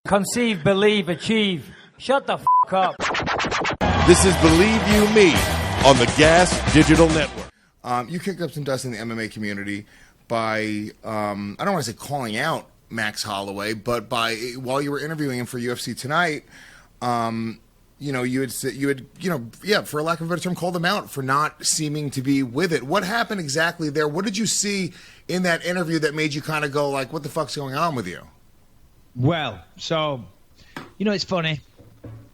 Conceive, believe, achieve. Shut the f*** up. This is Believe You Me on the Gas Digital Network. You kicked up some dust in the MMA community by, I don't want to say calling out Max Holloway, but while you were interviewing him for UFC Tonight, you had, for lack of a better term, called him out for not seeming to be with it. What happened exactly there? What did you see in that interview that made you kind of go like, what the fuck's going on with you? Well, so, it's funny.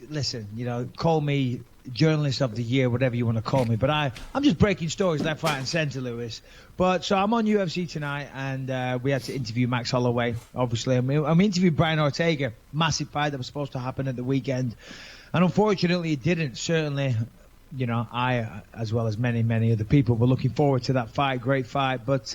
Listen, call me journalist of the year, whatever you want to call me. But I'm just breaking stories left, right, and center, Lewis. But so I'm on UFC Tonight, and we had to interview Max Holloway, obviously. And we interviewed Brian Ortega, massive fight that was supposed to happen at the weekend. And unfortunately, it didn't. Certainly, I, as well as many, many other people, were looking forward to that fight, great fight. But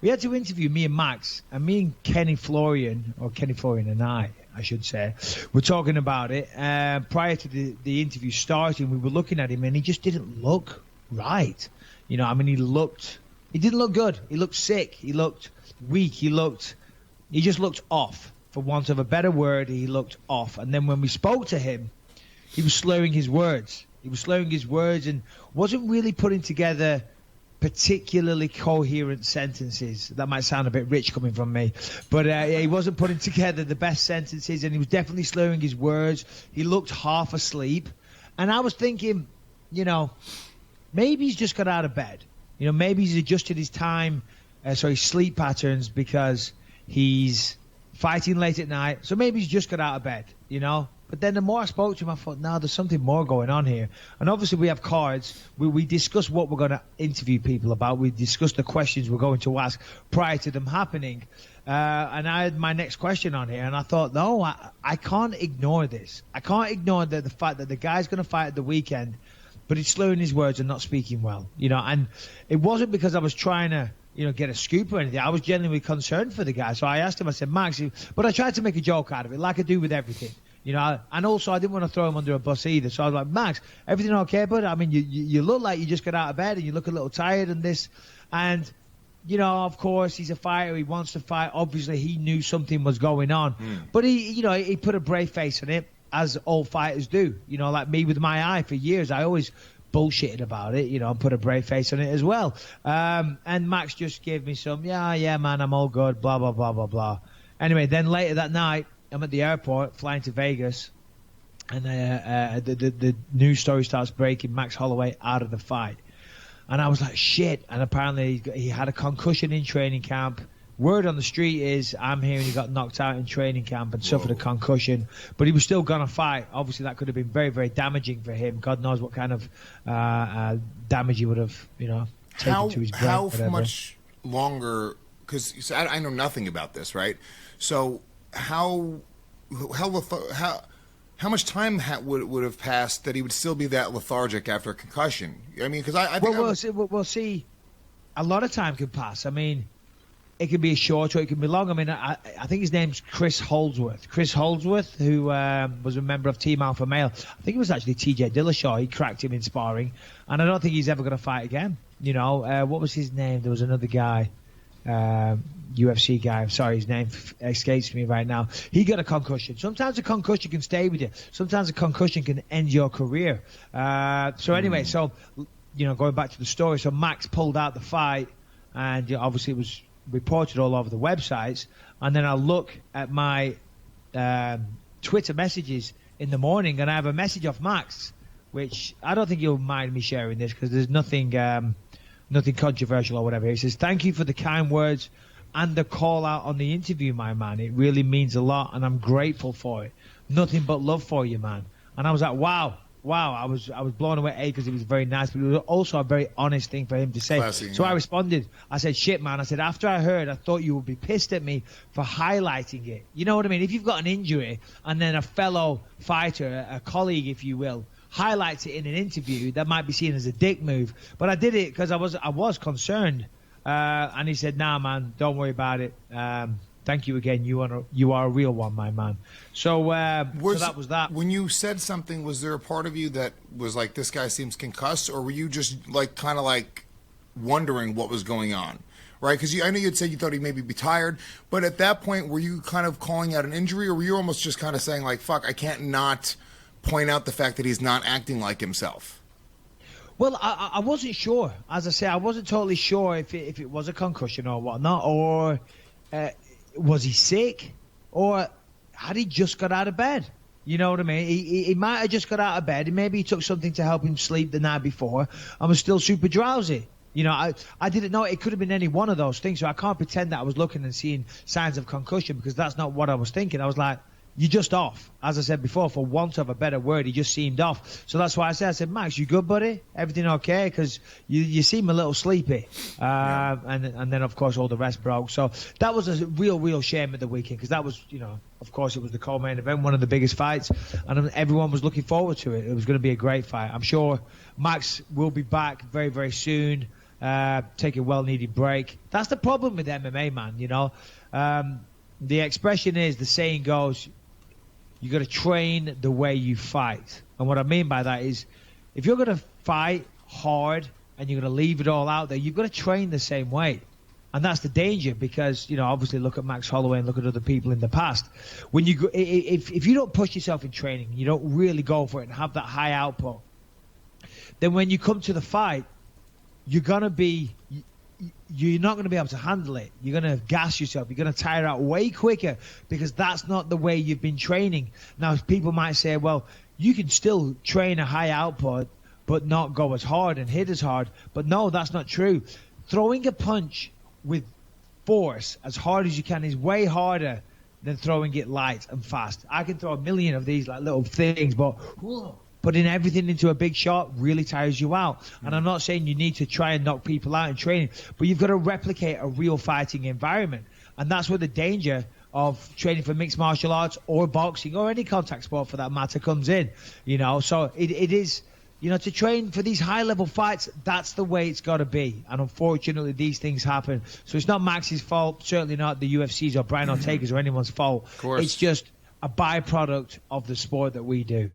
we had to interview me and Max, and me and Kenny Florian and I should say, were talking about it. Prior to the interview starting, we were looking at him, and he just didn't look right. He didn't look good. He looked sick. He looked weak. He just looked off. For want of a better word, he looked off. And then when we spoke to him, he was slurring his words. And wasn't really putting together particularly coherent sentences. That might sound a bit rich coming from me. But he wasn't putting together the best sentences, and he was definitely slurring his words. He looked half asleep. And I was thinking, maybe he's just got out of bed. Maybe he's adjusted his his sleep patterns because he's fighting late at night. So maybe he's just got out of bed, But then the more I spoke to him, I thought, no, there's something more going on here. And obviously we have cards. We discuss what we're going to interview people about. We discuss the questions we're going to ask prior to them happening. And I had my next question on here, and I thought, no, I can't ignore this. I can't ignore the fact that the guy's going to fight at the weekend, but he's slurring his words and not speaking well. And it wasn't because I was trying to get a scoop or anything. I was genuinely concerned for the guy. So I asked him, I said, Max, but I tried to make a joke out of it, like I do with everything. And also I didn't want to throw him under a bus either. So I was like, Max, everything okay, bud? I mean, you look like you just got out of bed and you look a little tired and this. And, of course, he's a fighter. He wants to fight. Obviously, he knew something was going on. But he put a brave face on it, as all fighters do. Like me with my eye for years. I always bullshitted about it, and put a brave face on it as well. And Max just gave me some, yeah, man, I'm all good, blah, blah, blah, blah, blah. Anyway, then later that night, I'm at the airport flying to Vegas, and the news story starts breaking, Max Holloway out of the fight. And I was like, shit. And apparently he had a concussion in training camp. Word on the street is I'm hearing he got knocked out in training camp and suffered a concussion, but he was still going to fight. Obviously, that could have been very, very damaging for him. God knows what kind of damage he would have, taken to his brain. How much longer? Because I know nothing about this, right? So how much time would have passed that he would still be that lethargic after a concussion? I mean, because I think we'll see. A lot of time could pass. I mean, it could be short or it could be long. I mean, I think his name's Chris Holdsworth. Chris Holdsworth, who was a member of Team Alpha Male. I think it was actually TJ Dillashaw. He cracked him in sparring. And I don't think he's ever going to fight again. What was his name? There was another guy, UFC guy. I'm sorry, his name escapes me right now. He got a concussion. Sometimes a concussion can stay with you. Sometimes a concussion can end your career. So anyway, going back to the story. So Max pulled out the fight, and obviously it was reported all over the websites. And then I look at my Twitter messages in the morning, and I have a message off Max, which I don't think you'll mind me sharing this because there's nothing controversial or whatever. He says, "Thank you for the kind words and the call out on the interview, my man. It really means a lot, and I'm grateful for it. Nothing but love for you, man." And I was like, wow. I was blown away, because it was very nice, but it was also a very honest thing for him to say. Classy, so I responded. I said, shit, man. I said, after I heard, I thought you would be pissed at me for highlighting it. You know what I mean? If you've got an injury and then a fellow fighter, a colleague, if you will, highlights it in an interview, that might be seen as a dick move. But I did it because I was concerned. And he said, nah, man, don't worry about it. Thank you again. You are a real one, my man. So that was that. When you said something, was there a part of you that was like, this guy seems concussed, or were you just like kind of like wondering what was going on? right? Because I know you had said you thought he'd maybe be tired, but at that point, were you kind of calling out an injury, or were you almost just kind of saying, like, fuck, I can't not point out the fact that he's not acting like himself? Well, I wasn't sure. As I say, I wasn't totally sure if it was a concussion or whatnot, or was he sick, or had he just got out of bed? You know what I mean? He might have just got out of bed, and maybe he took something to help him sleep the night before and was still super drowsy. You know, I didn't know. It could have been any one of those things, so I can't pretend that I was looking and seeing signs of concussion, because that's not what I was thinking. I was like, you're just off. As I said before, for want of a better word, he just seemed off. So that's why I said, Max, you good, buddy? Everything okay? Because you seem a little sleepy. And then, of course, all the rest broke. So that was a real shame at the weekend, because that was, of course, it was the co-main event, one of the biggest fights, and everyone was looking forward to it. It was going to be a great fight. I'm sure Max will be back very, very soon, take a well-needed break. That's the problem with MMA, man, The expression is, the saying goes, you got to train the way you fight. And what I mean by that is, if you're going to fight hard and you're going to leave it all out there, you've got to train the same way. And that's the danger, because, obviously look at Max Holloway and look at other people in the past. When you go, if you don't push yourself in training, you don't really go for it and have that high output, then when you come to the fight, you're not going to be able to handle it. You're going to gas yourself. You're going to tire out way quicker, because that's not the way you've been training. Now, people might say, well, you can still train a high output but not go as hard and hit as hard. But no, that's not true. Throwing a punch with force as hard as you can is way harder than throwing it light and fast. I can throw a million of these like little things, but putting everything into a big shot really tires you out. And I'm not saying you need to try and knock people out in training, but you've got to replicate a real fighting environment. And that's where the danger of training for mixed martial arts or boxing or any contact sport for that matter comes in. So it is, to train for these high-level fights, that's the way it's got to be. And unfortunately, these things happen. So it's not Max's fault, certainly not the UFC's or Brian Ortega's or anyone's fault. Of course. It's just a byproduct of the sport that we do.